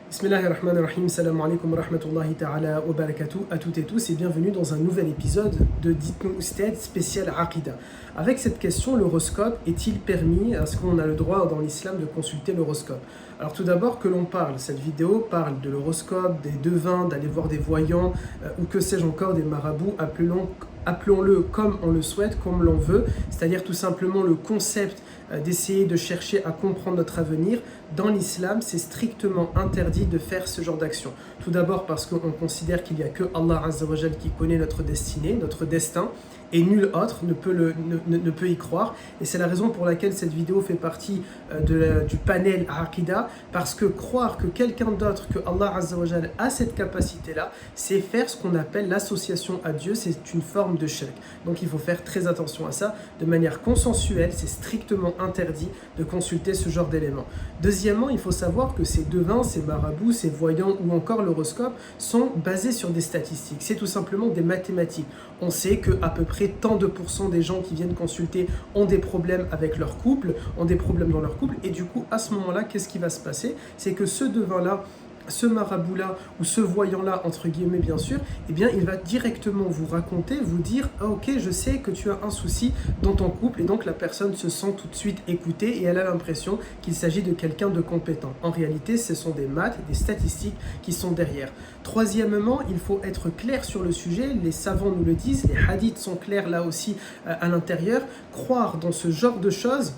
Bismillahirrahmanirrahim, salam alaikum wa rahmatullahi ta'ala wa barakatuh à toutes et tous et bienvenue dans un nouvel épisode de Dites-nous Oustad spécial Aqida. Avec cette question, l'horoscope est-il permis? Est-ce qu'on a le droit dans l'islam de consulter l'horoscope? Alors tout d'abord que l'on parle, cette vidéo parle de l'horoscope, des devins, d'aller voir des voyants ou que sais-je encore, des marabouts, appelons-le comme on le souhaite, comme l'on veut, c'est-à-dire tout simplement le concept d'essayer de chercher à comprendre notre avenir. Dans l'islam, c'est strictement interdit de faire ce genre d'action. Tout d'abord parce qu'on considère qu'il n'y a que Allah Azza wa Jal qui connaît notre destinée, notre destin, et nul autre ne peut y croire. Et c'est la raison pour laquelle cette vidéo fait partie du panel Aqida, parce que croire que quelqu'un d'autre que Allah Azza wa Jal a cette capacité-là, c'est faire ce qu'on appelle l'association à Dieu, c'est une forme de shirk. Donc il faut faire très attention à ça. De manière consensuelle, c'est strictement interdit de consulter ce genre d'éléments. Deuxièmement, il faut savoir que ces devins, ces marabouts, ces voyants ou encore l'horoscope sont basés sur des statistiques. C'est tout simplement des mathématiques. On sait qu'à peu près tant de pourcents des gens qui viennent consulter ont des problèmes avec leur couple, ont des problèmes dans leur couple, et du coup, à ce moment-là, qu'est-ce qui va se passer? C'est que ce devin-là, ce marabout-là ou ce voyant-là, entre guillemets bien sûr, eh bien il va directement vous raconter, vous dire « Ah ok, je sais que tu as un souci dans ton couple » et donc la personne se sent tout de suite écoutée et elle a l'impression qu'il s'agit de quelqu'un de compétent. En réalité, ce sont des maths, des statistiques qui sont derrière. Troisièmement, il faut être clair sur le sujet, les savants nous le disent, les hadiths sont clairs là aussi à l'intérieur. Croire dans ce genre de choses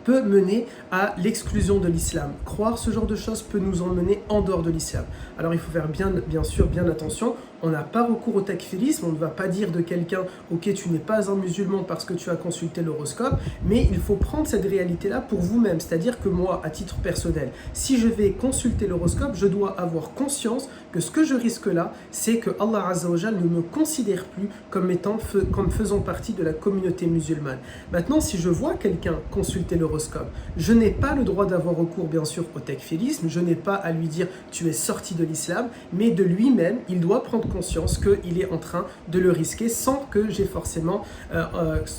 peut mener à l'exclusion de l'islam. Croire ce genre de choses peut nous emmener en dehors de l'islam. Alors il faut faire bien sûr bien attention. On n'a pas recours au takfirisme, on ne va pas dire de quelqu'un « Ok, tu n'es pas un musulman parce que tu as consulté l'horoscope », mais il faut prendre cette réalité-là pour vous-même. C'est-à-dire que moi, à titre personnel, si je vais consulter l'horoscope, je dois avoir conscience que ce que je risque là, c'est que Allah Azza wa Jal ne me considère plus comme faisant partie de la communauté musulmane. Maintenant, si je vois quelqu'un consulter l'horoscope, je n'ai pas le droit d'avoir recours bien sûr au takfirisme, je n'ai pas à lui dire « Tu es sorti de l'islam », mais de lui-même, il doit prendre conscience qu'il est en train de le risquer sans que j'ai forcément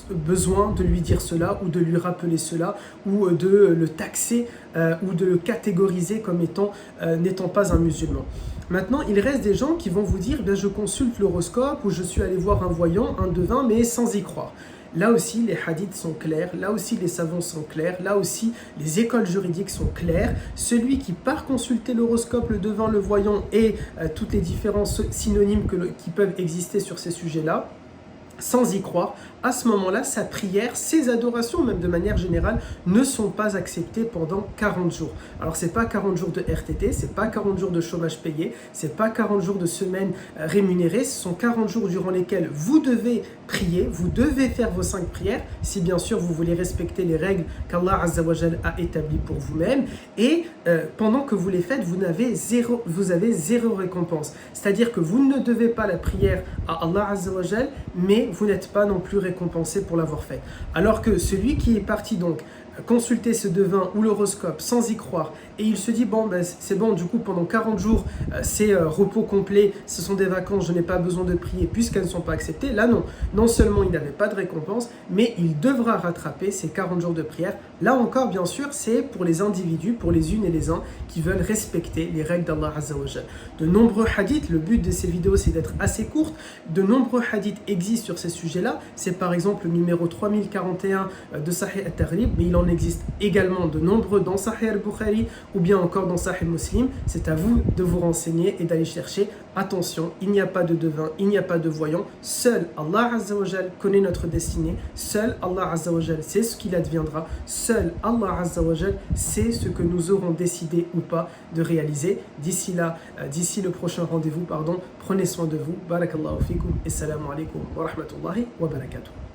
besoin de lui dire cela ou de lui rappeler cela ou de le taxer ou de le catégoriser comme n'étant pas un musulman. Maintenant, il reste des gens qui vont vous dire « Je consulte l'horoscope » ou « Je suis allé voir un voyant, un devin, mais sans y croire ». Là aussi, les hadiths sont clairs, là aussi les savants sont clairs, là aussi les écoles juridiques sont claires. Celui qui part consulter l'horoscope, le devin, le voyant et toutes les différents synonymes qui peuvent exister sur ces sujets-là, sans y croire, à ce moment-là, sa prière, ses adorations, même de manière générale, ne sont pas acceptées pendant 40 jours. Alors, ce n'est pas 40 jours de RTT, ce n'est pas 40 jours de chômage payé, ce n'est pas 40 jours de semaine rémunérée, ce sont 40 jours durant lesquels vous devez prier, vous devez faire vos 5 prières, si bien sûr vous voulez respecter les règles qu'Allah Azza wa Jal a établies pour vous-même, et pendant que vous les faites, vous avez zéro récompense. C'est-à-dire que vous ne devez pas la prière à Allah Azza wa Jal, mais vous n'êtes pas non plus récompensé pour l'avoir fait. Alors que celui qui est parti donc consulter ce devin ou l'horoscope sans y croire et il se dit bon ben c'est bon, du coup pendant 40 jours c'est repos complet, ce sont des vacances, je n'ai pas besoin de prier puisqu'elles ne sont pas acceptées. Là non seulement il n'avait pas de récompense, mais il devra rattraper ces 40 jours de prière. Là encore bien sûr c'est pour les individus, pour les unes et les uns qui veulent respecter les règles d'Allah Azza wa Jal. De nombreux hadiths, le but de ces vidéos c'est d'être assez courte, de nombreux hadiths existent sur ces sujets là. C'est par exemple le numéro 3041 de Sahih al-Taghrib, mais il en existe également de nombreux dans Sahih al-Bukhari ou bien encore dans Sahih Muslim. C'est à vous de vous renseigner et d'aller chercher. Attention, il n'y a pas de devin, il n'y a pas de voyant. Seul Allah Azza wa Jal connaît notre destinée. Seul Allah Azza wa Jal sait ce qu'il adviendra. Seul Allah Azza wa Jal sait ce que nous aurons décidé ou pas de réaliser. D'ici le prochain rendez-vous, prenez soin de vous. Barakallahu fikum et salam alaikum wa rahmatullahi wa barakatuh.